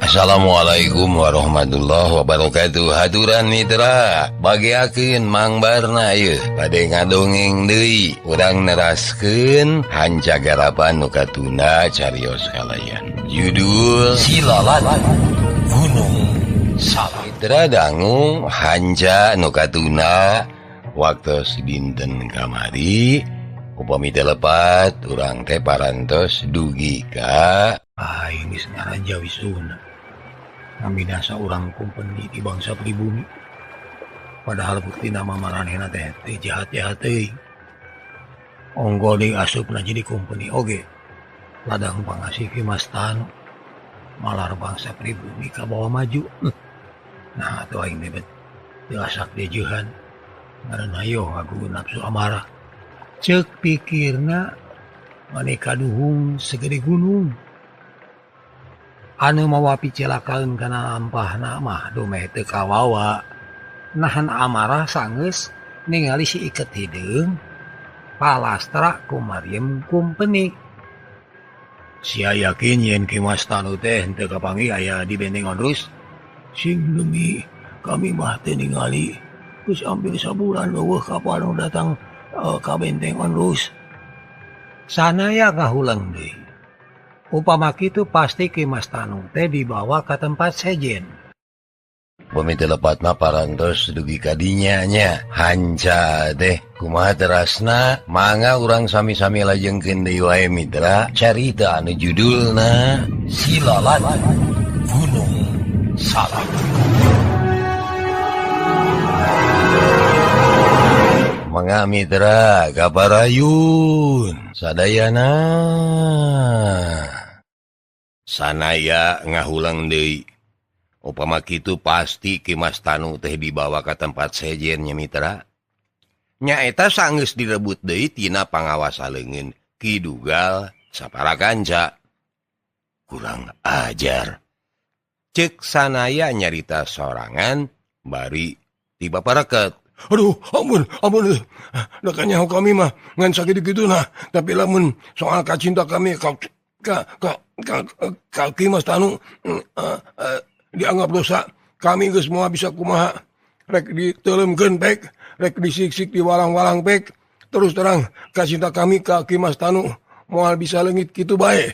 Assalamualaikum warahmatullahi wabarakatuh. Haturan mitra bagiakeun Mang Barna ieu bade ngadongeng deui urang neraskeun hancagarapan nu katuna carios kalayan. Judul Silalat Gunung Salak. Mitra dangu hanca nu katuna waktos dinten kamari upami telepat urang teh parantos dugi ka ini Raja Wisuna ngamidasa orang kumpeni di bangsa pribumi. Padahal bukti nama maranehna teh jahat-jahat teuing. Onggo deui asupna jadi kumpeni oge. Ladang pangasih Ki Mas Tanu malar bangsa pribumi ka bawa maju. Nah atuh aing teh diasak dejeuhan ngaranna hayo ngagugun nafsu amarah. Ceuk pikirna maneka duhung segede gunung. Anu mawa picelakaan kana lampahna mah domeh teu kawawa. Nahan amarah sanggeus ningali si iket hideung palastra ku Maryam kumpeni. Sia yakin yen Ki Mas Tanu teh henteu kapanggih aya di Benteng Onrus. Sing demi kami mah teu ningali geus hampir sabulan leuwih kapan datang ka Benteng Onrus. Sanaya kahulang deui. Upama kitu pasti Ki Mas Tanu teh dibawa ke tempat sejen. Bumi telepat mah parantos dugi kadinya nya hanca teh kumaha terasna mangga urang sami-sami lajengkeun deui wae mitra carita anu judulna Silalat Gunung Salak. Mangga mitra kabarayun sadayana sanaya ngahulang deui. Upama kitu pasti Ki Mas Tanu teh dibawa ke tempat sejen nya mitra. Nya eta sanggeus direbut deui tina pangawas leungeun Ki Dugal saparakanca. Kurang ajar. Ceuk sanaya nyarita sorangan bari tiba pareket. Aduh, ampun. Da kanyaho kami mah ngan sakitu kituna, tapi lamun soal kacinta kami ka Ki Mas Tanu dianggap dosa. Kami geus moal bisa kumaha rek diteuleumkeun pek, rek disiksik di walang-walang pek. Terus terang kacinta kami ka Ki Mas Tanu moal bisa leungit kitu bae.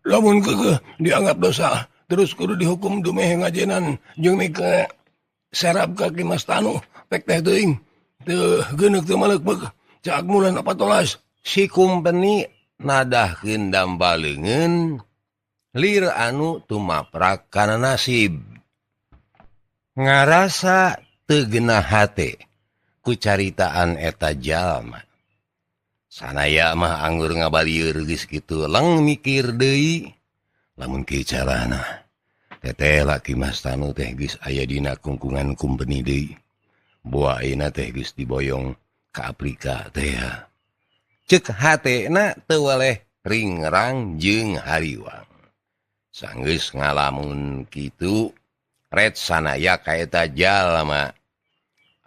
Lamun keukeuh dianggap dosa, terus kudu dihukum dumeh ngajenan jeung mike serap ka Ki Mas Tanu. Pek teh teuing teu geuneuk teu maleuk cak mulan 14. Si kumpeni nadahkeun dambaleungeun lir anu tumaprak kana nasib. Ngarasa teu geunah hate ku caritaan eta jalma. Sanaya mah anggur ngabalieur geus kitu leng mikir deui lamun kieu carana teteh Ki Mas Tanu teh geus aya dina kungkungan kumpeni deui. Buah ayeuna teh geus diboyong ka Afrika teh. Ceuk hatena teu weleh ringrang jeung hariwang. Sanggeus ngalamun kitu red sanaya ka eta jalma.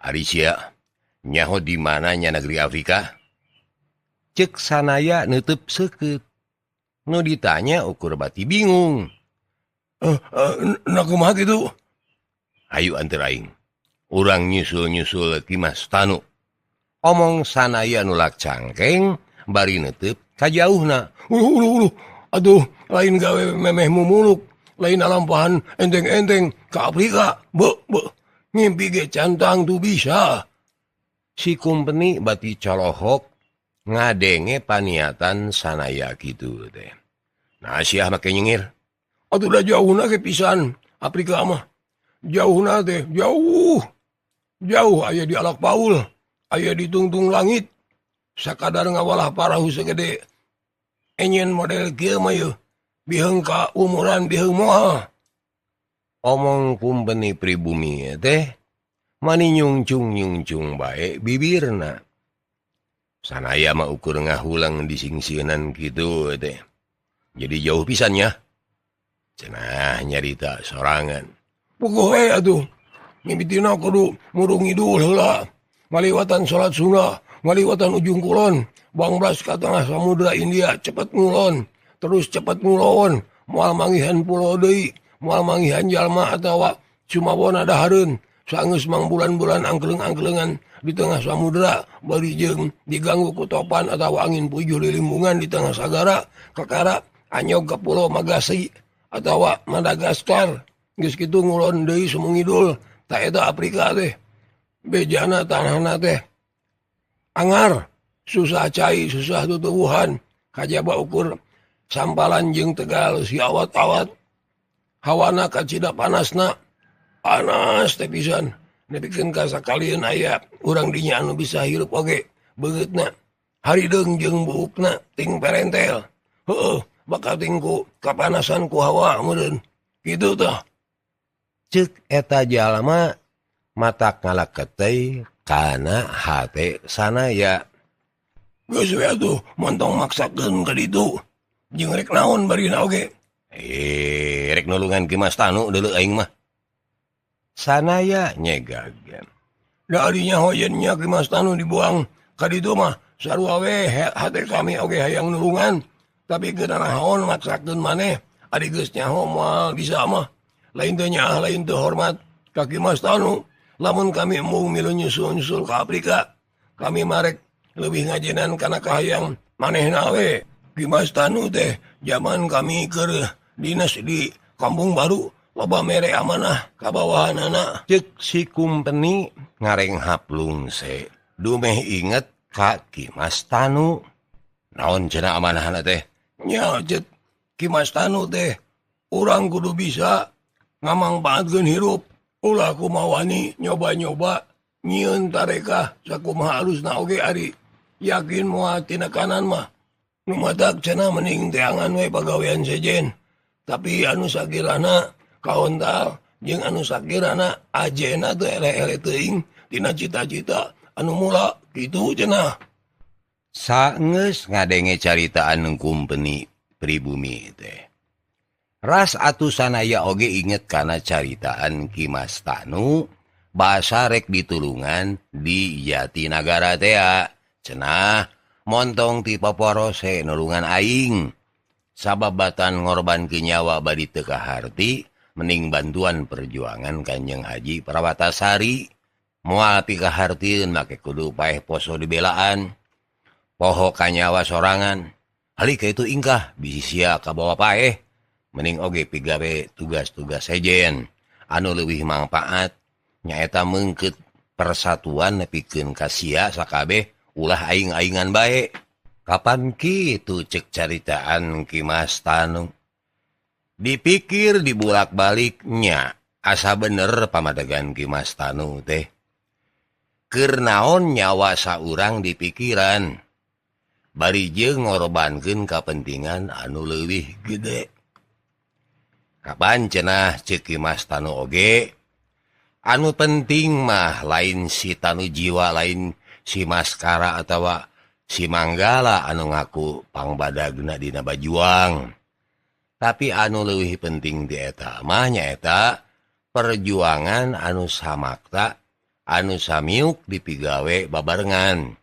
Ari sia nyaho di mana nya negeri Afrika? Ceuk sanaya neuteub seukeut. Nu ditanya ukur bati bingung. Nah kumaha kitu? Hayu anteur aing. Urang nyusul-nyusul Ki Mas Tanu. Omong sanaya nulak cangkeng, bari neuteub kajauhna. Uluh. Aduh, lain gawe memeh mumuluk. Lain alampahan enteng-enteng ke Afrika. Ngimpi ge cantang tuh bisa. Si kumpeni bati colohok ngadenge paniatan sanaya kitu teh. Nah siah make nyengir. Aduh dah jauhna ke pisan Afrika mah. Jauhna teh jauh aya di Alak Paul, aya di tungtung langit. Sakadar ngawalah parahu segede enyen model kieu mah yeuh. Biheung ka umuran biheung moal. Omong kumpeni pribumi teh mani nyungcung bae bibirna. Sanaya mah ukur ngahulang disingsieunan kitu teh. Jadi jauh pisannya. Cenah nyarita sorangan. Pokoke atuh mimitina kudu murung idul heula, ngaliwatan salat sunnah, ngaliwatan ujung kulon, bangblas ka tengah samudra India, cepet ngulon, terus cepet ngulon, moal mangihan pulau deui, moal mangihan jalma atawa sumawona dahareun saeunggeus mang bulan-bulan angkeleng-angkelengan di tengah samudera bari jeung diganggu ku topan atawa angin puyuh lilimbungan di tengah sagara kakara anyog ka pulau Magasi atawa Madagaskar geus kitu ngulon deui sumengidul ta eta Afrika teh bejana tanahna teh angar susah cai susah tutuwuhan kajaba ukur sampalan jeung tegal si awat-awat hawana kacida panasna panas teh pisan nepikeun ka sakalian aya urang dinya anu bisa hirup oge beungeutna harideung jeung buukna ting perentel heueuh bakal tingku kapanasan ku hawa meureun kitu tah Ceuk eta jalma matak ngalaketei kana hate sanaya. geus we atuh montong maksakeun ka ditu jeung rek naon barina oge Rek nulungan ki Mas Tanu deuleu aing mah. Sanaya nyegag. da adinya hoyennya ki Mas Tanu dibuang ka ditu mah sarua we hate kami oge hayang nulungan tapi geuna naon maksakeun maneh ari geus nyaho moal bisa mah lain teu nyaah lain teu hormat ka ki Mas Tanu lamun kami mung milu nyusul-nyusul ka Afrika kami marek leuwih ngajenan kana kahayang manehna we ki Mas Tanu teh zaman kami keur dinas di Kampung Baru loba mere amanah ka bawahanana Ceuk si kumpeni ngareng haplung se. Dumeh inget ka Ki Mas Tanu. Naon cenah amanahna teh? nya cet ki Mas Tanu teh urang kudu bisa ngamangpaatkeun hirup ulah kumawani nyoba-nyoba nyieun tarekah sakumaha alusna oge ari yakin moal tina kanan mah nu matak cenah mending teangan we pagawean sejen tapi anu sakirana kaontal jeung anu sakirana ajena teu ele-ele teuing tina cita-cita anu mula kitu cenah Saeunggeus ngadenge caritaan nu kumpeni pribumi teh. Ras atuh sanaya oge inget kana caritaan Ki Mas Tanu basa rek ditulungan di Jatinagara teh cenah montong ti paporose nulungan aing sababatan ngorbankeun nyawa badi teu kaharti mending bantuan perjuangan Kanjeng Haji Prawatasari moal ti kahartieun make kudu paeh poso dibelaan poho kanyawa sorangan halika itu ingkah bisi sia kabawa paeh mending oge pigawe tugas-tugas sejen anu leuwih mangpaat nyaeta meungkeut persatuan nepikeun ka sia sakabeh ulah aing-aingan bae. Kapan kitu ceuk caritaan Ki Mas Tanu? Dipikir dibulak-balik nya asa bener pamadegan Ki Mas Tanu teh. Keur naon nyawa saurang dipikiran bari jeung ngorbankeun kapentingan anu leuwih gede. Kapan cenah ceuk Ki Mas Tanu oge anu penting mah lain si Tanu jiwa lain si Maskara atawa si Manggala anu ngaku pangbadagna dina bajuang. Tapi anu leuwih penting di eta mah nyaeta perjuangan anu samakta anu samiuk dipigawe babarengan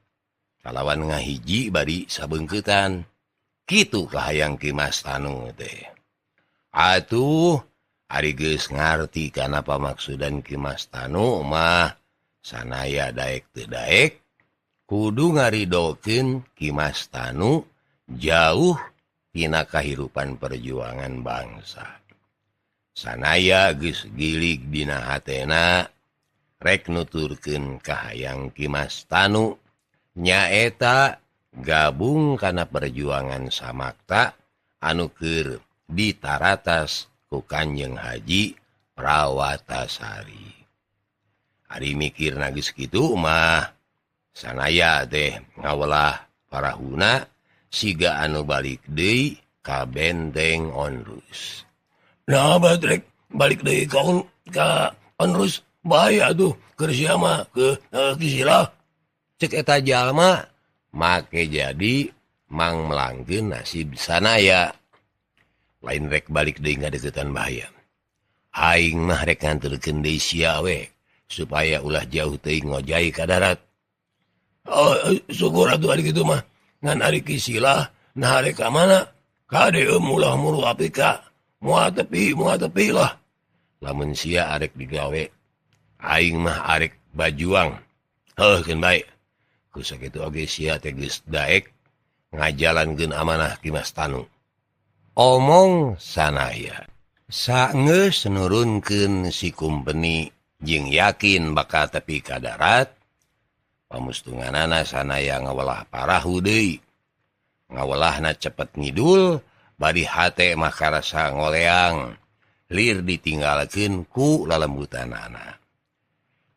kalawan ngahiji bari sabeungkeutan kitu kahayang Ki Mas Tanu teh. Atuh ari geus ngarti kana pamaksudan Ki Mas Tanu mah sanaya daek teu daek kudu ngaridokeun Ki Mas Tanu jauh tina kahirupan perjuangan bangsa. Sanaya geus gilig dina hatena rek nuturkeun kahayang Ki Mas Tanu nyaeta gabung kana perjuangan samakta anu keur ditaratas ku Kanjeng Haji Prawatasari. Ari mikirna geus kitu mah sanaya teh ngawelah parahuna siga anu balik deui ka Benteng Onrus. Nah batrek balik deui ka Onrus bahaya tuh keur sia mah ke Kisila. Cek eta jalma make jadi mang melangkeun nasib sanaya. Lain rek balik deui ngadeuketan bahaya. Aing mah rek nganterkeun deui sia we supaya ulah jauh teuing ngojai ka darat. Oh, syukur atuh ari kitu mah. Ngan ari Kisila nah rek ka mana? Ka deum ulah muru Afrika Muat tepi lah. Lamun sia arek digawe, aing mah arek bajuang. Keun bae. Ku sakitu oge sia teh geus daek ngajalankeun amanah ki Mas Tanu. Omong sanaya. Saenggeus nurunkeun si kumpeni jeung yakin bakal tepi ka darat, pamustunganana sanaya ngawelah parahu deui. Ngawelahna cepet ngidul, bari hate mah karasa ngoleang, lir ditinggalkeun ku lalembutanana.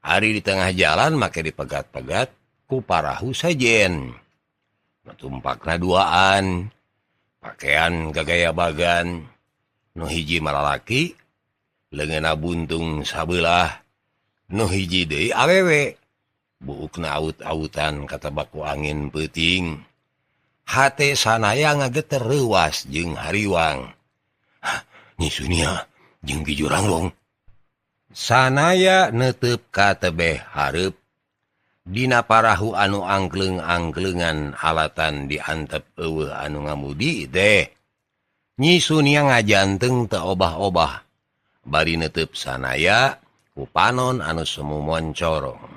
Ari di tengah jalan make dipegat-pegat ku parahu sajen. Natumpakna duaan, pakaian gagaya bagan, nu hiji malalaki, leungeunna buntung sabelah, nu hiji deui awewe, buukna aut-autan katebak ku angin peuting. Hate sanaya ngageter reuwas jeung hariwang. Nyi Sunia jeung Ki Jurangrong. Sanaya neuteup ka tebeh hareup. Dina parahu anu angkleng-angklengan alatan diantep eueuh anu ngamudi teh. Nyi Sunia ngajanteng teu obah-obah. Bari neuteup sanaya ku panon anu semu moncorong.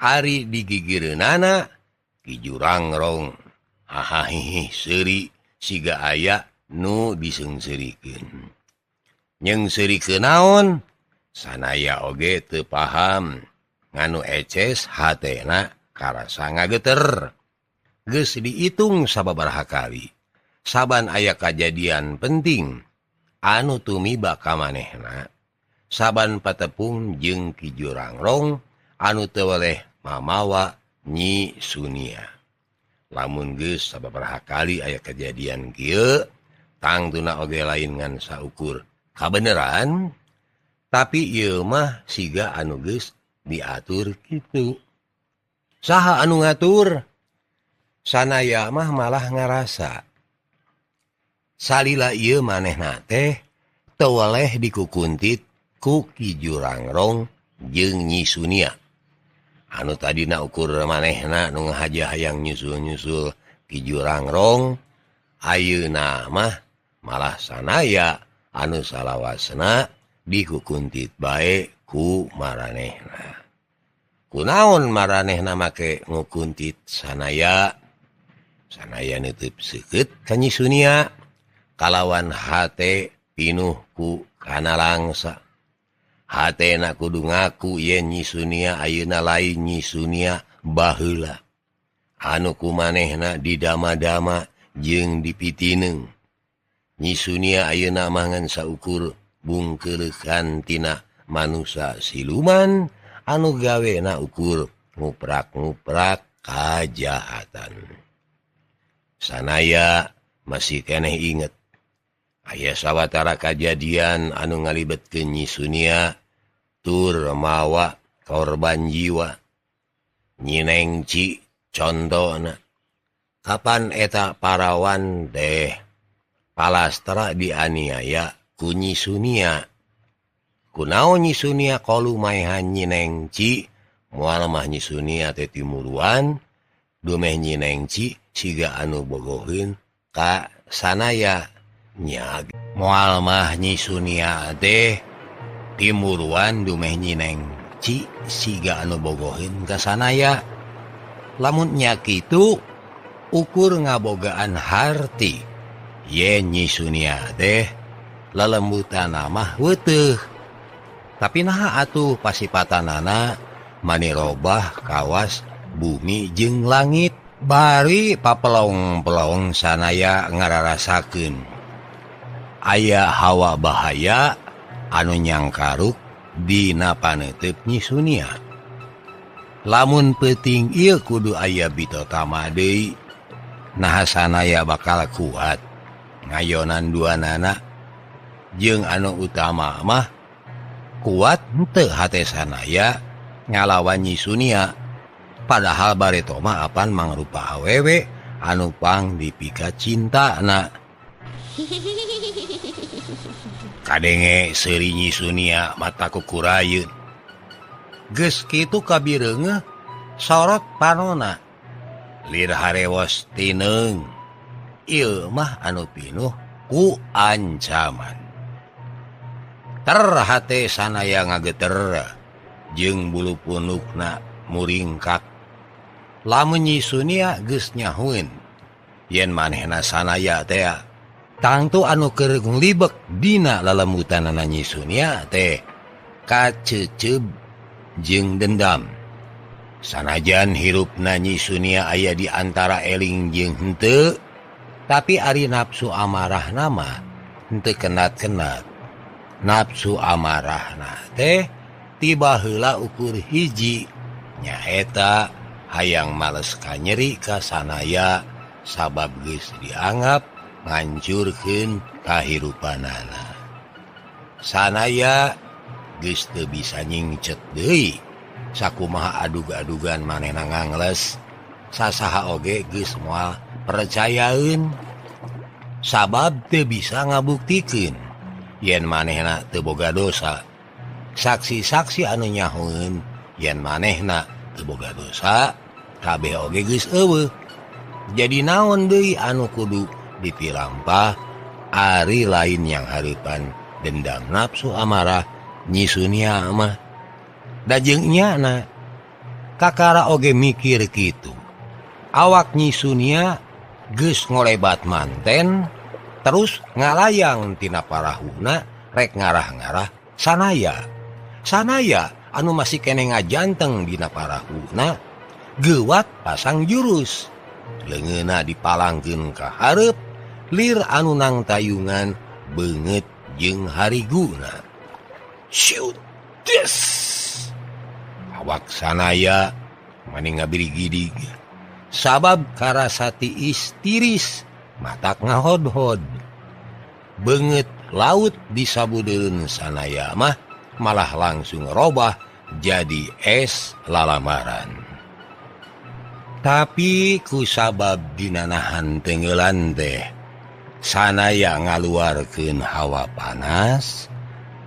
Ari digigireunana Ki Jurangrong. Hahahihi seuri siga aya nu diseungseurikeun. Nyeungseurikeun naon? Sanaya oge teu paham. Nganu eces hatena karasa ngageter. Geus diitung sababaraha kali. Saban aya kajadian penting anu tumiba ka manehna. Saban patepung jeung Ki Jurangrong anu teu weleh mamawa Nyi Sunia. Lamun geus sababaraha kali aya kejadian kieu, tangtuna oge lain ngan saukur kabeneran, tapi ieu mah siga anu geus diatur kitu. Saha anu ngatur? Sanaya mah malah ngarasa. Salila ieu manehna teh teu weleh dikukuntit ku Ki Jurangrong jeung Nyi Sunia. Anu tadina ukur manehna nu ngahaja hayang nyusul-nyusul Ki Jurangrong, ayeuna mah malah sanaya anu salawasna dikukuntit bae ku maranehna. Kunaon maranehna make ngukuntit sanaya? Sanaya neuteub seukeut ka Nyi Sunia, kalawan hate pinuh ku kana langsa. Hatena kudu ngaku yen Nyi Sunia ayeuna lain Nyi Sunia baheula. Anu kumanehna didama-dama jeung dipitineung. Nyi Sunia ayeuna mah ngan saukur bungkeuleukan tina manusa siluman anu gawena ukur nguprak-nguprak kajahatan. Sanaya masih keneh inget aya sawatara kajadian anu ngalibetkeun Nyi Sunia tur mawa korban jiwa. Nyi Nengci contona. Kapan eta parawan teh palastra dianiaya ku Nyi Sunia. Kunaon Nyi Sunia kolu maehan Nyi Nengci, moal mah Nyi Sunia teh timuruan, dumeh Nyi Nengci siga anu bogoheun ka sanaya. Nya moal mah Nyi Sunia teh timuruan dumeh Nyi Nengci siga anu bogoheun ka sanaya. Lamun nya kitu ukur ngabogaan harti yen Nyi Sunia teh lelembutanna mah weuteuh. Tapi naha atuh pasipatanana manirobah kawas bumi jeung langit. Bari papelong-pelong sanaya ngararasakeun aya hawa bahaya anu nyangkaruk dina paneuteub Nyi Sunia. Lamun peuting ieu kudu aya bitotama deui, naha sanaya bakal kuat ngayonan duanana. Jeung anu utama mah kuat henteu hate sanaya ngalawan Nyi Sunia. Padahal bareto mah apan mangrupa awewe anu pang dipika cintana. Kadenge seuri Nyi Sunia mata kukurayeun. Geus kitu kabireungeuh sorot panonna. Lir harewos tineung. Ieu mah anu pinuh ku ancaman. terhati sanaya ngageter jeung bulu punukna muringkak. Lamun Nyi Sunia geus nyahueun yen manehna sanaya teh tangtu anu keur nglibek dina lalemutanana Nyi Sunia teh kaceuceub jeung dendam. Sanajan hirupna Nyi Sunia aya di antara eling jeung henteu, tapi ari nafsu amarahna mah henteu kenat-kenat. Nafsu amarahna teh tiba heula ukur hiji, nyaeta hayang males kanyeri ka sanaya sabab geus dianggap ngancurkeun kahirupanana. Sanaya geus teu bisa nyingcet deui sakumaha adug-adugan manehna ngangles, sasaha oge geus moal percayaeun sabab teu bisa ngabuktikeun yen manehna teu boga dosa. Saksi-saksi anu nyahoeun yen manehna teu boga dosa kabeh oge geus eueuh. Jadi naon deui anu kudu ditilampah ari lain yang hareupan dendam nafsu amarah Nyi Sunia mah. Da jeung nyana kakara oge mikir kitu. Awak Nyi Sunia geus ngolebat manten terus ngalayang tina parahuna rek ngarah-ngarah sanaya. Sanaya anu masih kene ngajanteng dina parahuna geuwat pasang jurus. Leungeunna dipalangkeun ka hareup lir anu nang tayungan beungeut jeung hariguna. Shoot this! Awak sanaya mani ngabirigidig sabab karasa tiis tiris matak ngahodhod. Beungeut laut disabudeun sanaya mah malah langsung robah jadi es lalamaran. Tapi ku sabab dinanahan tenggelan teh sanaya ngaluarkeun hawa panas,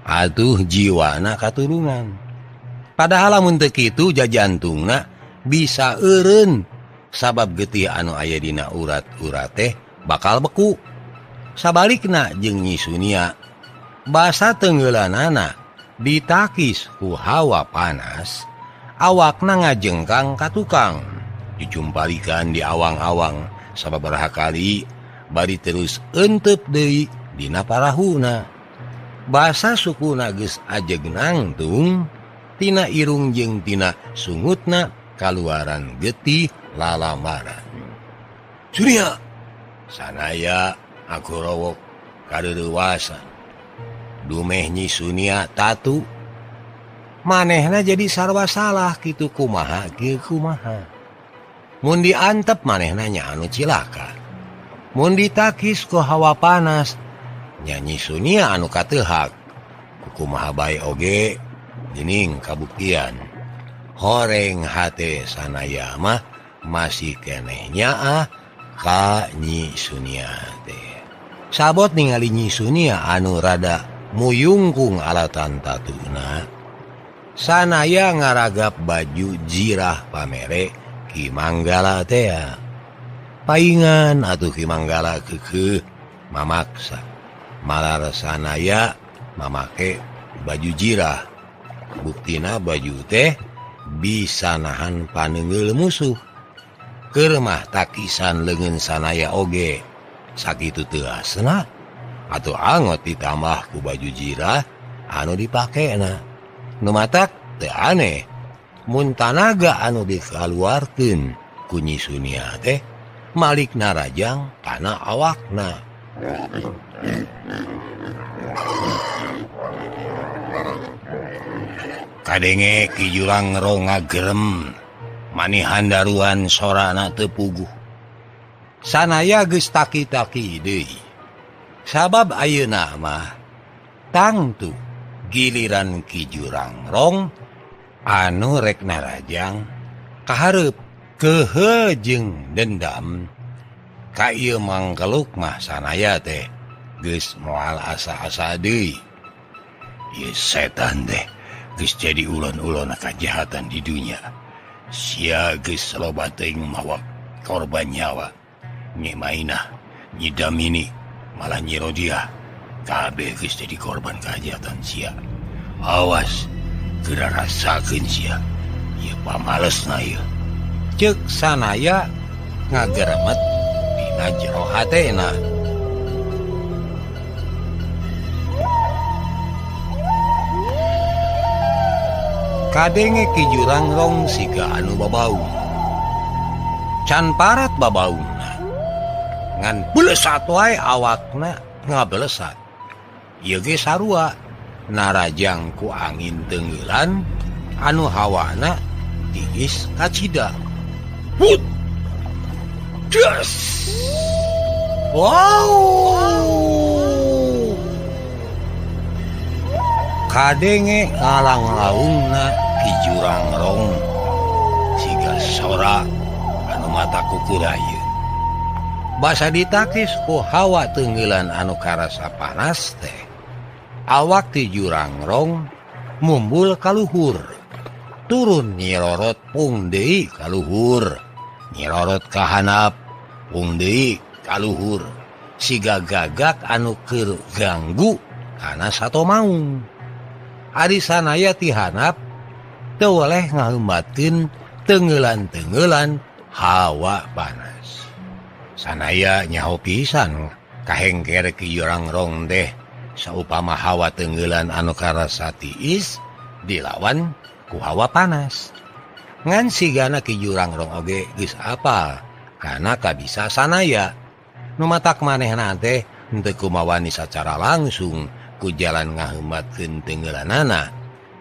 atuh jiwana katurungan. Padahal lamun teu kitu jajantungna bisa eureun sabab getih anu aya dina urat-urat teh bakal beku. Sabalikna jeung Nyi Sunia basa tenggelanana ditakis ku hawa panas, awakna ngajengkang ka tukang, dijumpalikan di awang-awang sababaraha kali bari terus eunteub deui dina parahuna. Basa sukuna geus ajeg nangtung tina irung jeung tina sungutna kaluaran getih lalamaran. Sunia, sanaya aku rowok kadeurewasan. Dumeh Nyi Sunia tatu manehna jadi sarwa salah kitu kumaha kieu kumaha. Mun diantep manehna nya anu cilaka. Mun ditakis ku hawa panas nya Nyi Sunia anu kateuhak. Kumaha bae oge geuning kabuktian. Horeng hate sanaya mah masih keneh nyaah ka Nyi Sunia teh. Sabot ningali Nyi Sunia anu rada muyungkung alatan tatuna, sanaya ngaragap baju jirah pamere Ki Manggala teh. Paingan atuh Ki Manggala keukeuh mamaksa malar sanaya mamake baju jirah. Buktina baju teh bisa nahan paneungeul musuh. Keur mah takisan leungeun sanaya oge sakitu teu asna atuh angot ditambah ku baju jirah anu dipakena. Nu matak teu aneh mun tanaga anu dikaluarkeun ku Nyi Sunia teh malikna rajang kana awakna. Kadenge Ki Jurang Ngerong ngagerem manihan daruan sorana teu puguh. Sanaya geus taki-taki deui. Sabab ayeuna mah tangtu giliran Ki Jurang Ngerong anu rek narajang kahareup keuheuh jeung dendam ka ieu mangkeluk mah sanaya teh geus moal asa-asa deui. Ieu setan teh geus jadi ulon-ulon kajahatan di dunia. Sia geus loba teuing mawa korban nyawa. Nyi Mainah, Nyi Damini, malah Nyi Rodia kabeh geus jadi korban kajahatan sia. Awas, geura rasakeun sia. Ieu pamalesna ieu. Ceuk sanaya ngageremet dina jero hatena. Kadenge Ki Jurangrong siga anu babau. Can parat babauna. Ngan belesat wae awakna ngabelesat. Ieu ge sarua narajang ku angin tenggelan anu hawana tiis kacida. Put! Das! Wow! Kadenge ngalang-laungna Ki Jurangrong siga sora anu mata kukurayeun. Basa ditakis ku hawa tenggelan anu karasa panas teh. Awak Ki Jurangrong mumbul kaluhur. Turun nyirorot pung deui kaluhur. Nyirorot kahanap pung deui kaluhur. Siga gagak anu keur ganggu kana sato maung. Ari sanaya ti hanap teu weleh ngaheumbatkeun tenggelan-tenggelan hawa panas. Sanaya nyaho pisan kahengker Ki Jurangrong teh saupama hawa tenggelan anu karasa tiis dilawan ku hawa panas. Ngan sigana Ki Jurangrong oge geus apal kana kabisa sanaya. Nu matak manehna teh henteu kumawani sacara langsung ku jalan ngaheumbatkeun tenggelanana.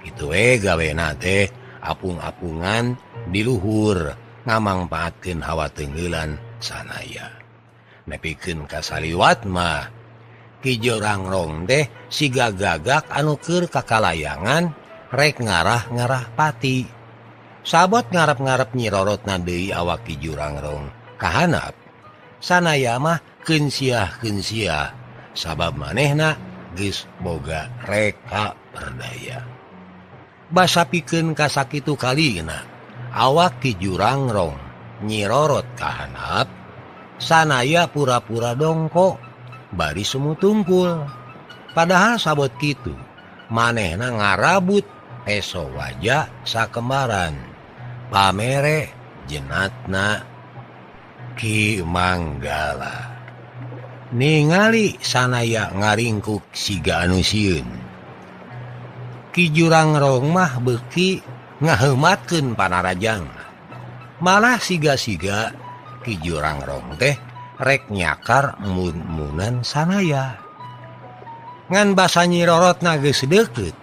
Kitu we gawena teh apung-apungan di luhur ngamangpaatkeun hawa tenggelan sanaya. Nepikeun ka saliwat mah Ki Jurangrong teh siga gagak anu keur kakalayangan rek ngarah-ngarah pati. Sabot ngarep-ngarep nyirorotna deui awak Ki Jurangrong kahanap. Sanaya mah keun siah sabab manehna geus boga reka berdaya. Basa pikeun ka sakitu kalina awak Ki Jurangrong nyirorot kahanap. Sanaya pura-pura dongko bari semu tungkul. Padahal sabot kitu manehna ngarabut peso wajah sakembaran. Pamere jenatna Ki Manggala. Ningali sanaya ngaringkuk siga anu sieun. Ki Jurangrong mah beuki ngaheumatkeun panarajang. Malah siga-siga Ki Jurangrong teh rek nyakar mun-munan sanaya. Ngan basa nyirorotna geus deukeut.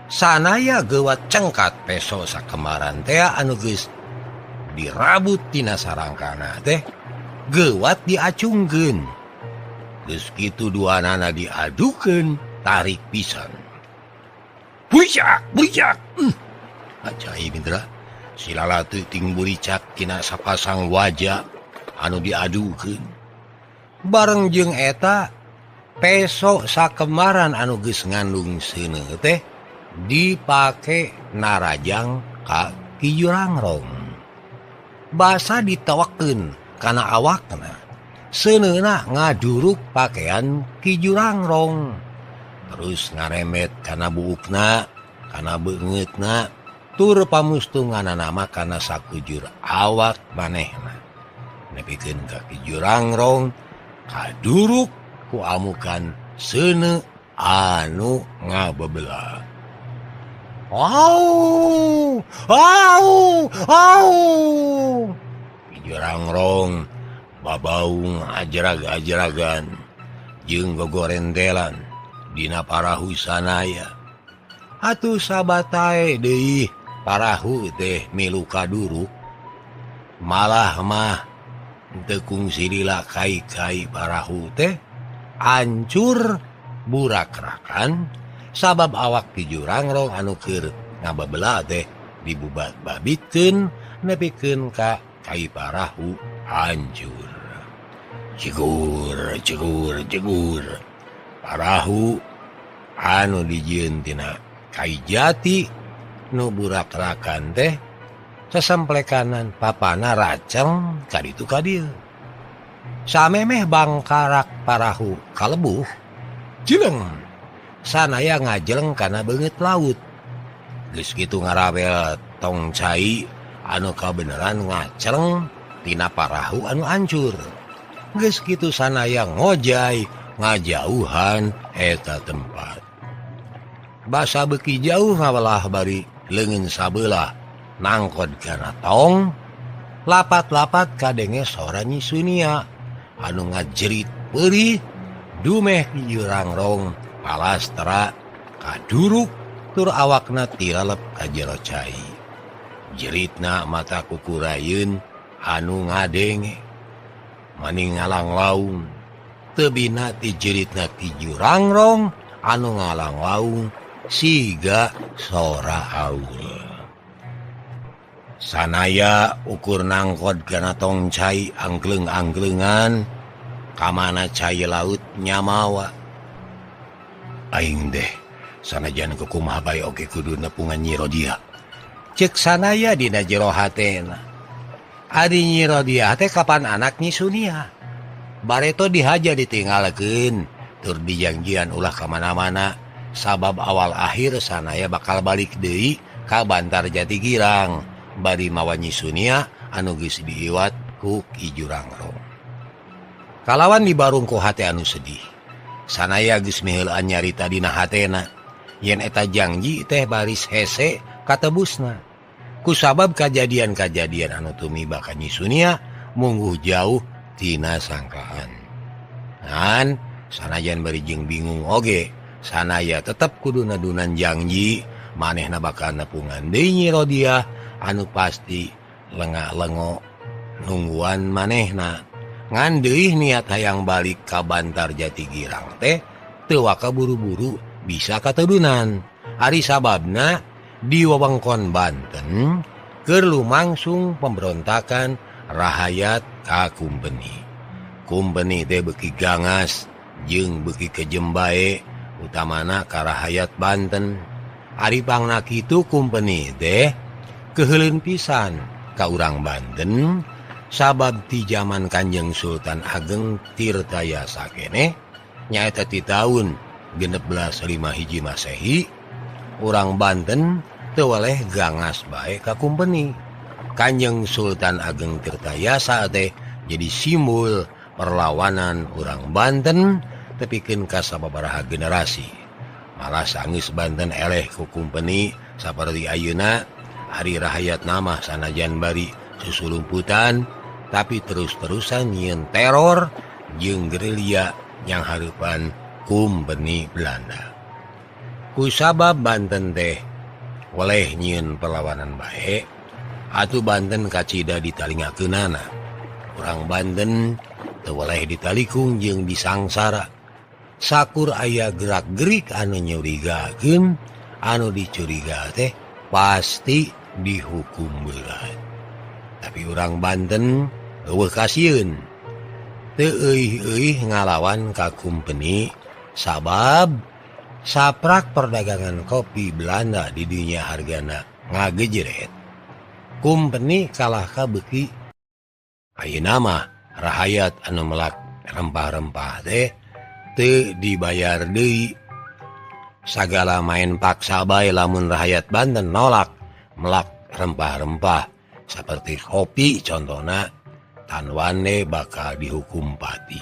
Sanaya geuwat cengkat peso sakembaran teh anu geus dirabut tina sarangkana teh geuwat diacungkeun. Geus kitu duanana diadukeun tarik pisan. Buicak. Ajaib Indra. Silalatu ting buricak tina sapasang wajah anu diadukeun. Bareng jeung eta peso sakembaran anu geus ngandung seuneu teh dipake narajang ka Ki Jurangrong. Basa ditawakeun kana awakna. Seuneuna ngaduruk pakaian Ki Jurangrong. Terus ngaremet kana buukna, kana beungeutna, tur pamustunganana mah kana sakujur awak manehna. Nepikeun ka Ki Jurangrong kaduruk ku amukan seuneu anu ngabebelah. Au! Ki Jurangrong babaung ajrag-ajragan jeung gogorentelan dina parahu sanaya. Atuh sabatae deui parahu teh milu kaduruk. Malah mah teu kungsi dilakai-kai parahu teh hancur burak-rakan sabab awak Ki Jurangrong anu keur ngababelah teh dibubat-babitkeun nepikeun ka kai parahu hancur. Cegur. Parahu anu dijieun tina kai jati nu burak-rakan teh sasamplekanan papana raceng kaditu kadieu. Samemeh bangkarak parahu kalebuh jeleng sanaya ngajeleng kana beungeut laut. Geus kitu ngarawel tong cai anu kabeneran ngaceleng tina parahu anu hancur. Geus kitu sanaya ngojay ngajauhan eta tempat. Basa beuki jauh ngawelah bari leungeun sabelah nangkod kana tong. Lapat-lapat kadenge sora Nyi Sunia anu ngajerit peurih dumeh di jurang rong palastra kaduruk tur awakna tiralep ka jero cai. Jeritna mata kukurayeun anu ngadenge maning ngalang laung tebina ti jeritna ti jurang rong anu ngalang laung siga sora aul. Sanaya ukur nangkod kana tong cai angkleng-angklengan kamana cai laut nyamawa. Aing deh sanajan kukumaha bae oge kudu nepungan Nyi Rodia. Cek sanaya dina jero hatena. Ari Nyi Rodia teh kapan anak Nyi Sunia. Bareto dihaja ditinggalkeun tur dijangjian ulah ka mana-mana sabab awal akhir sanaya bakal balik deui ka Bantar Jatigirang bari mawa Nyi Sunia anu geus diiwat ku Ki Jurangrong. Kalawan dibarung ku hate anu sedih. Sanaya geus miheulaan nyarita dina hatena yen eta janji teh baris hese katebusna. Kusabab kajadian-kajadian anu tumiba ka Nyi Sunia mungguh jauh tina sangkaan. Ngan sanajan bari jeung bingung oge, sanaya tetep kudu nadunan janji manehna bakal nepungan deui Nyi Rodia anu pasti lengak-lengo nungguan manehna. Ngan deui niat hayang balik ka Bantar Jatigirang teh teu waka buru-buru bisa katedunan. Ari sababna di wewengkon Banten keur lumangsung pemberontakan rahayat ka Kumpeni. Kumpeni teh beuki gangas jeung beuki kejem bae utamana ka rahayat Banten. Ari pangna kitu Kumpeni teh keheuleun pisan ka urang Banten sabab ti zaman Kanjeng Sultan Ageng Tirtayasa keneh nyaeta ti taun 1605 hiji Masehi urang Banten teu weleh gangas bae ka Kumpeni. Kanjeng Sultan Ageng Tirtayasa teh jadi simbol perlawanan urang Banten tepikeun ka sababaraha generasi. Malah sanggeus Banten eleh ku Kumpeni saperti ayeuna hari rahayat nama sanajan bari susulumputan tapi terus-terusan nyieun teror jeung gerilya yang hareupan Kumpeni Belanda. Kusabab Banten teh weleh nyieun perlawanan bae atuh Banten kacida ditalingakeunana. Urang Banten teu weleh ditalikung jeung disangsara. Sakur aya gerak-gerik anu nyurigakeun, anu dicuriga teh pasti dihukum berat. Tapi urang Banten eueuh kasieun teu euih-euih ngalawan ka Kumpeni sabab saprak perdagangan kopi Belanda di dunia hargana ngagejeret. Kumpeni kalah ka beuki. Ayeuna mah rahayat anu melak rempah-rempah teh teu dibayar deui. Sagala main paksa bae lamun rahayat Banten nolak melak rempah-rempah seperti kopi contohna tan wane bakal dihukum pati.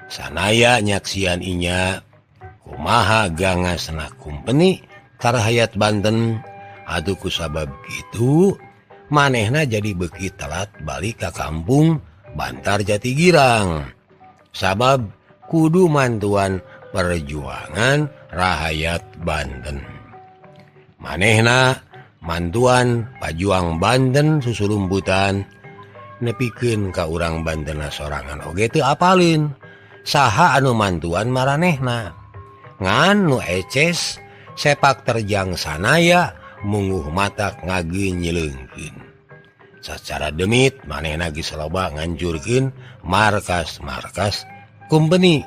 Sanaya nyaksian inya kumaha gangasna Kumpeni ka rahayat Banten atuh kusabab kitu manehna jadi beuki telat balik ka kampung Bantar Jatigirang sabab kudu mantuan perjuangan rahayat Banten. Manehna mantuan pajuang Banten susulumputan nepikeun ka urang Bantena sorangan oge teu apalin saha anu mantuan maranehna. Ngan nu eces sepak terjang sanaya mungguh matak ngageunyeulkeun. Sacara demit manehna geus loba ngancurkeun markas-markas Kumpeni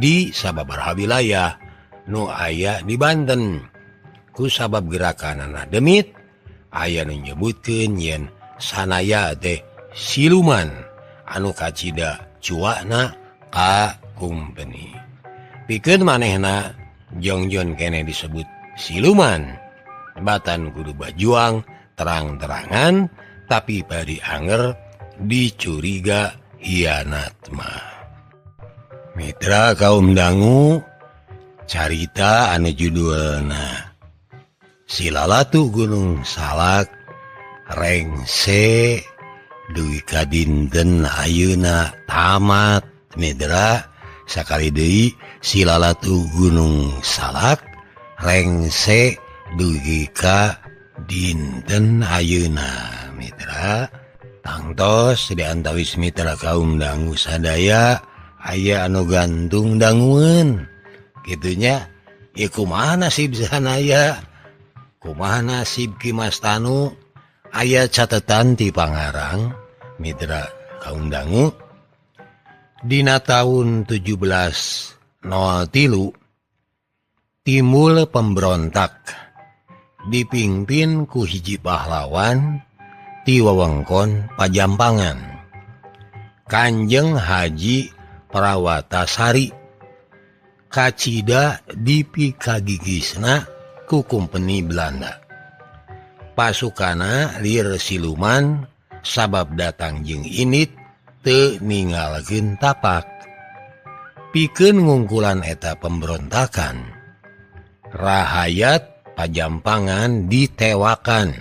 di sababaraha wilayah nu aya di Banten. Kusabab gerakanana demit aya nu nyebutkeun yen sanaya teh siluman anu kacida cuana ka Kumpeni. pikeun manehna jongjon kene disebut siluman. Batan kudu bajuang terang-terangan tapi bari anger dicuriga hianat mah. Mitra kaum dangu, carita anu judulna Si Lalatu Gunung Salak rengse duwi ka dinten ayeuna tamat. Mitra sakali deui Si Lalatu Gunung Salak rengse dugi ka dinten ayeuna. Mitra tangtos di antawis mitra kaum dangu sadaya aya anu gantung dangueun gitunya. Ya kumaha nasib sanaya, kumaha nasib Ki Mas Tanu. Aya catetan ti pangarang mitra kaum dangu dina tahun 1703 timbul pemberontak dipimpin ku hiji pahlawan ti wewengkon Pajampangan, Kanjeng Haji Prawatasari. Kacida dipikagigisna ku kumpeni Belanda. Pasukana lir siluman sabab datang jeung init teu ninggalkeun tapak. Pikeun ngungkulan eta pemberontakan, rahayat Pajampangan ditewakan,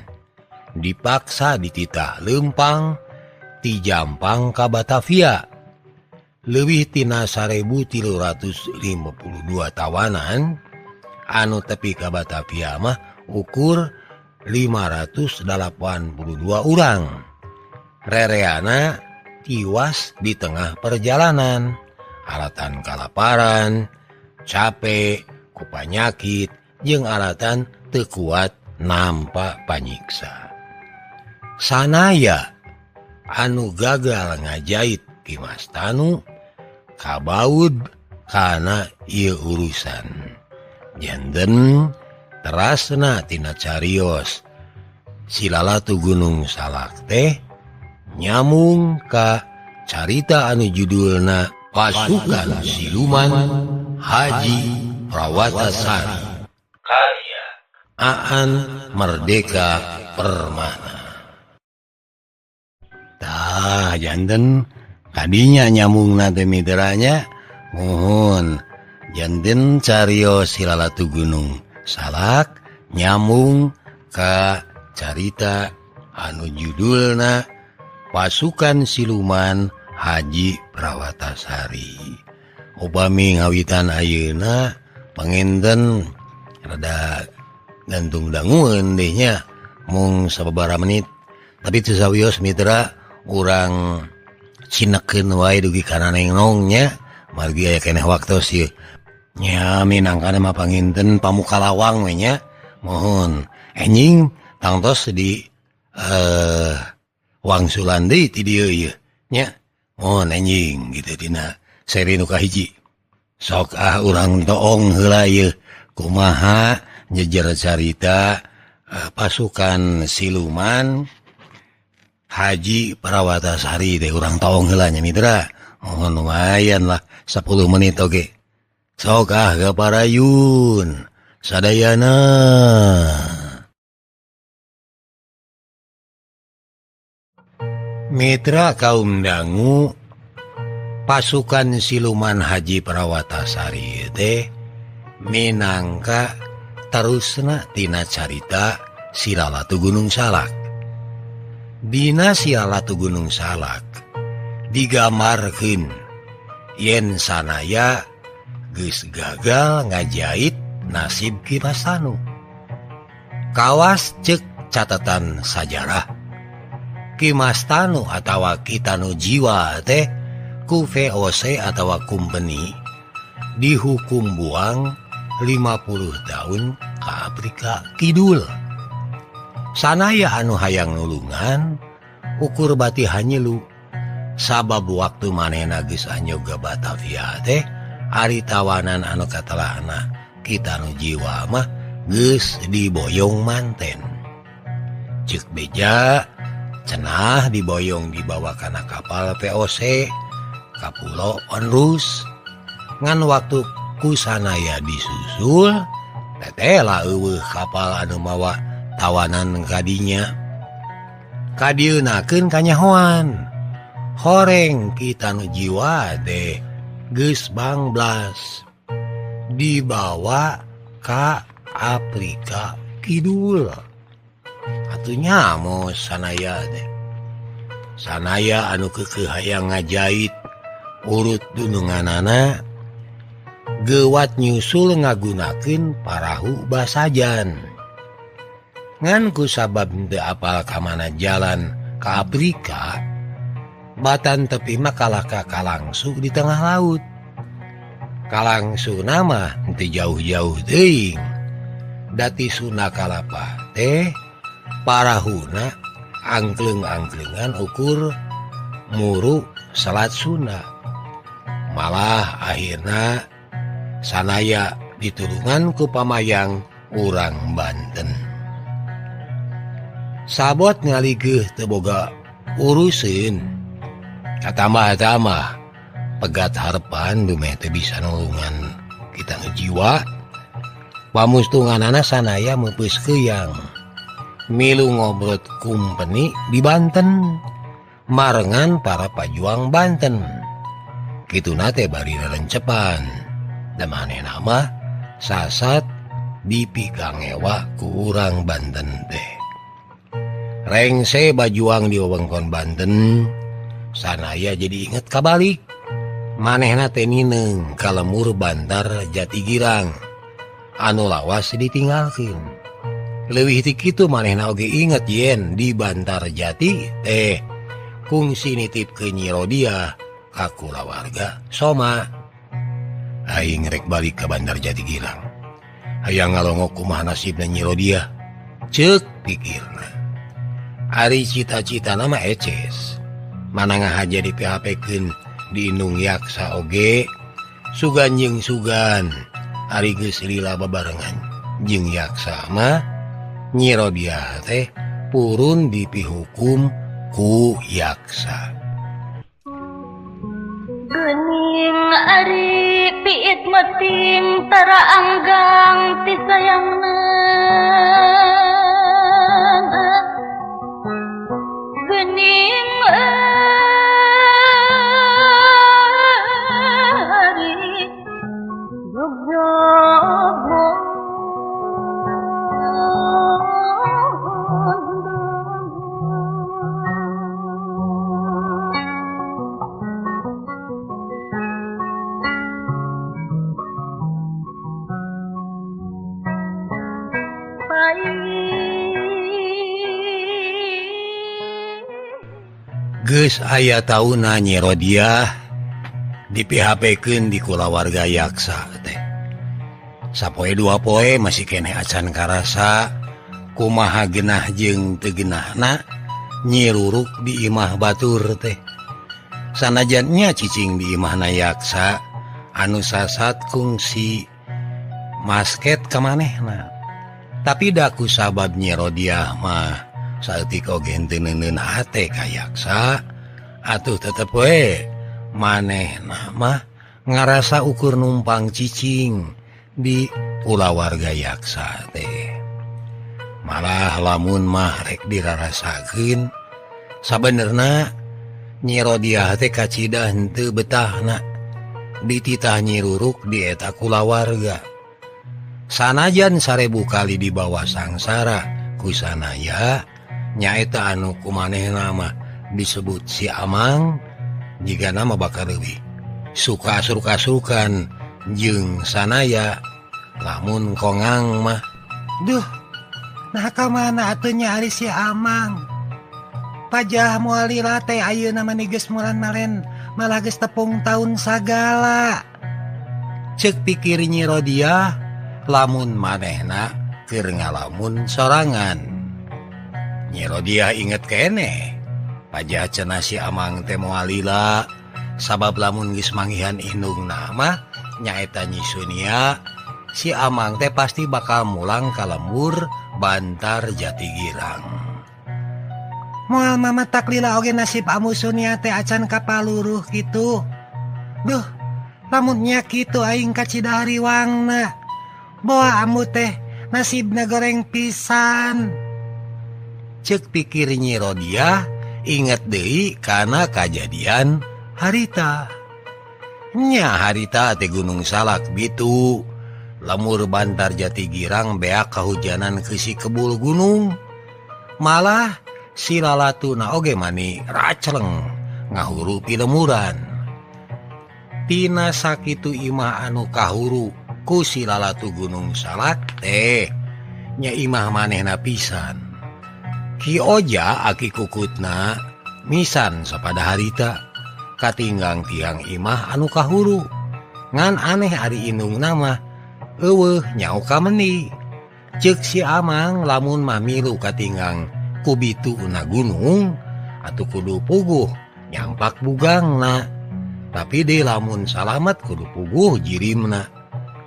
dipaksa dititah lempang ti Jampang ka Batavia. Leuwih tina 1352 tawanan anu tepi ka Batavia mah ukur 582 urang. Rereana tiwas di tengah perjalanan, alatan kalaparan, capek, ku panyakit, jeung alatan teu kuat nampa panyiksa. Sanaya anu gagal ngajait Ki Mas Tanu kabaud kana ieu urusan. Janten terasna tina carios Si Lalatu Gunung Salak teh nyamung ka carita anu judulna Pasukan Siluman Haji Prawatasari karya Aan Merdeka Permana. Tah janten kadinya nyamung nate mitranya mohon janten carios Si Lalatu Gunung Salak nyamung ka carita anu judulna Pasukan Siluman Haji Prawatasari. Upami ngawitan ayeuna pangenten rada gantung dangueun deh nya mung sababaraha menit tapi teu sawios mitra urang cinekeun wae dugi kana nengnongnya margi aya keneh waktos ieu nya minangkana mah panginten pamuka lawang we nya mohon enjing tangtos di wangsulan deui ti dieu ieu nya mohon enjing gitu dina seri nu kahiji sok urang toong heula ieu kumaha nyejer carita Pasukan Siluman Haji Prawatasari teh urang taong heula nya mitra. Mohon lumayan lah 10 menit oge. Sok gaparayun sadayana. Mitra kaum dangu, Pasukan Siluman Haji Prawatasari teh minangka terusna tina carita Si Lalatu Gunung Salak. Dina Si Lalatu Gunung Salak digambarkeun yen sanaya geus gagal ngajait nasib Ki Mas Tanu. Kawas ceuk catatan sajarah Ki Mas Tanu atawa Ki Tanu Jiwa teh ku VOC atawa kumpeni dihukum buang 50 tahun ke Afrika Kidul. Sanaya anu hayang nulungan ukur bati hanyelu sabab waktu manehna geus anyoga Batavia teh ari tawanan anu katelahna Ki Tanu Jiwa mah geus diboyong manten. Ceuk beja cenah diboyong dibawa kana kapal VOC ka Pulau Onrus ngan waktu kusanaya disusul tetela eueuh kapal anu mawa tawanan kadinya kadienakeun kanyahoan horeng kita nu jiwa deh geus bangblas dibawa ka Afrika Kidul atunya mau sanaya deh sanaya anu keukeuh hayang ngajait urut dununganana gewat nyusul ngagunakeun parahu basajan ngan kusabab teu apal kamana jalan ka Afrika batan tepi mah kalaka kalangsu di tengah laut kalangsu nama teu jauh-jauh teuing dati Sunda kalapa teh parahuna angkleng-angklengan ukur muru Selat Sunda malah akhirna sanaya ditulungan ku pamayang urang Banten sabot ngaligeuh teu boga urusin katambah-tambah pegat harpan dumeh teu bisa nulungan kita ngejiwa pamustunganana sanaya meupeus keuyang milu ngobrot kumpeni di Banten marengan para pajuang Banten kituna teh bari rerencepan da manehna mah sasat dipikangewa ku urang Banten teh rengse bajuang di wewengkon Banten sanaya jadi inget kabalik manehna teh nineng ka lemur Bantar Jatigirang anu lawas ditinggalkeun leuwih ti kitu manehna oge inget yen di Bantar Jati teh kungsi nitipkeun Nyi Rodia ka kulawarga Soma aing rek balik ka Bantar Jatigirang hayang ngalongok kumaha nasibna Nyi Rodia ceuk pikirna ari cita-citana mah eces manangah aja di PHP-keun di Indung Yaksa oge sugan jeung sugan ari geus lila babarengan jeung Yaksa mah Nyi Rodia teh purun dipihukum ku Yaksa geuning ari piit meting tara anggang ti sayangna geuning ari jogjogo geus aya tauna Nyi Rodia di PHP-keun di kulawarga Yaksa teh sapoe dua poe masih keneh acan karasa kumaha genah jeung teu genahna Nyi Ruruk di imah batur teh sanajan nya cicing di imahna Yaksa anu sasat kungsi masket ka manehna tapi da kusabab Nyi Rodia mah saeutik oge teu neuneun hate ka Yaksa atuh tetep we manehna mah ngarasa ukur numpang cicing di kulawarga Yaksa teh malah lamun mah rek dirarasakeun sabenerna Nyi Rodia teh kacida henteu betahna dititah Nyi Ruruk di eta kulawarga sanajan 1000 kali di bawah sangsara kusanaya nyaeta anu kumanehna mah disebut si Amang jika nama bakal leuwih suka surka-surkan jeung sanaya lamun kongang mah duh nah kamana atuh nya ari si Amang pajah moal lila teh ayeuna mah geus mulan maren malah geus tepung taun sagala ceuk pikir Nyi Rodia lamun manehna keur ngalamun sorangan Nyi Rodia inget keneh pajah cenah si Amang teh moal lila sabab lamun geus manggihan indungna mah nyaeta Nyi Sunia si Amang teh pasti bakal mulang ka lembur Bantar Jatigirang moal mamatak lila oge nasib amu Sunia teh acan kapaluruh gitu duh lamunnya kitu aing ka Cidahariwangna. Bawa amu teh nasibna goreng pisan. Cek pikir Nyi Rodiah, inget deui kana kajadian harita. Nya harita teh Gunung Salak bitu. Lamur bantar jati girang beak kahujanan ke si kebul gunung. Malah si lalatuna oge mani racleng ngahurupi lemuran. Tina sakitu imah anu kahuru ku si lalatu Gunung Salak teh nya imah manehna pisan. Ki Oja aki kukutna misan sapada harita katinggang tiang imah anu kahuru. Ngan aneh ari indung nama eueuh nyau ka meuni. Ceuk si Amang lamun mah milu katinggang kubitu na gunung atuh kudu puguh nyampak bugangna. Tapi de lamun salamet kudu puguh jirimna.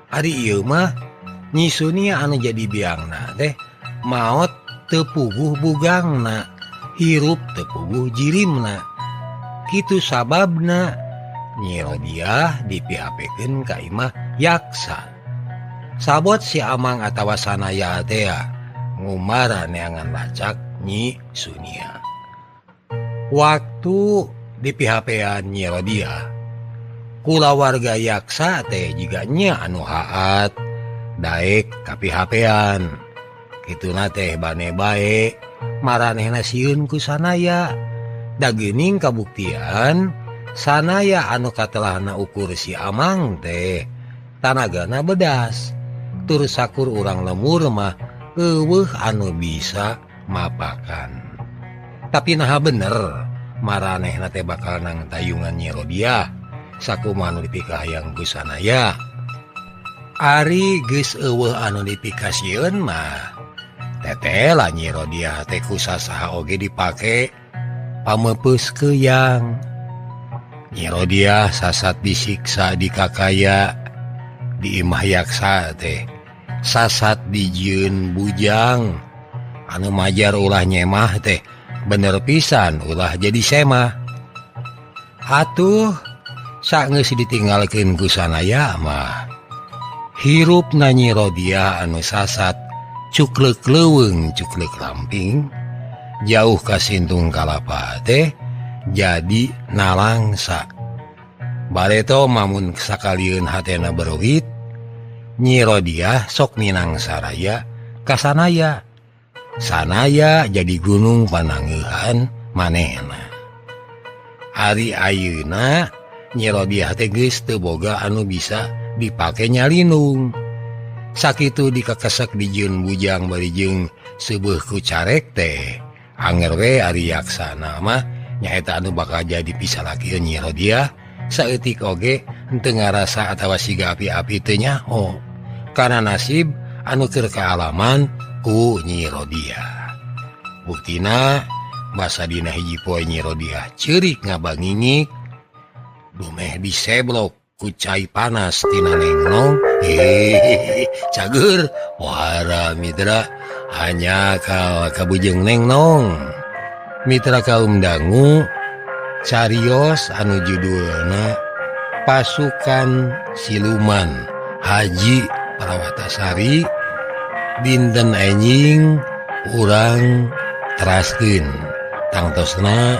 Ari ieu mah nyisunia anu jadi biangna teh maot teu puguh bugangna, hirup teu puguh jirimna. Kitu sababna Nyi Rodiah dipiapekeun ka imah yaksa. Sabot si Amang atawa sanaya teh ngumara neangan lacak Nyi Sunia. Waktu dipihapean Nyi Rodiah, kula warga yaksa teh jiga nya anu haat daek kapihapean. Kituna teh bane bae maranehna sieun ku sanaya. Da geuning kabuktian sanaya anu katelahna ukur si Amang teh tanagana bedas. Tur sakur urang lemur mah eueuh anu bisa mapakan. Tapi naha bener maranehna teh bakal nang tayungan Nyi Rodiah sakumaha anu dipikahayang ku sanaya. Ari geus eueuh anu dipikasieun mah teteh lah Nyi Rodiah teh ku sasaha oge dipake pamepeus keuyang. Nyi Rodiah sasat disiksa di kakaya di imah yaksa teh sasat dijieun bujang anu majar ulah nyemah teh bener pisan ulah jadi semah. Atuh sageus ditinggalkeun ku sanaya mah hirupna Nyi Rodiah anu sasat cuklek leuweung cuklek lamping jauh ka sintung kalapa teh jadi nalangsa. Bareto mamun sakalieun hatena berwit Nyi Rodiah sok minang saraya ka sanaya. Sanaya jadi gunung panangeuhan manehna. Ari ayeuna Nyi Rodiah teh geus teu boga anu bisa dipake nyalindung. Sakitu dikakesek dijieun bujang bari jeung seubeung ku carek teh anger we ari yaksana mah nyaeta anu bakal jadi pisalakeun Nyi Rodiah. Saeutik oge henteu ngarasa atawa siga api-api teu nyaho kana nasib anu keur kaalaman ku Nyi Rodiah. Buktina basa dina hiji poe Nyi Rodiah ceurik ngabangingik dumeh diseblok ku cai panas tina nengnong. Cager wara mitra hanya kal kabujeng nengnong. Mitra kaum dangu carios anu judulna Pasukan Siluman Haji Parawatasari dinten enjing urang teraskeun tangtosna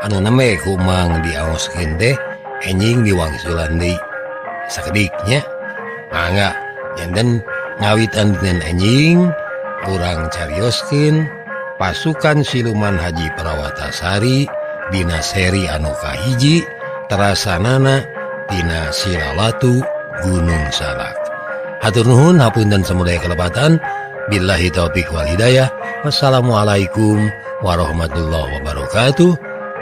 anu nembe kumang diaoskeun teh enjing diwangsulan deui sakediknya mangga janten ngawitan dinten enjing urang carioskeun Pasukan Siluman Haji Parawatasari dina seri anu kahiji terasanana tina Silalatu Gunung Salak. Hatur nuhun hapunten samudaya kalepatan. Billahi taufik wal hidayah. Wassalamualaikum warahmatullahi wabarakatuh.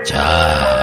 Ciao.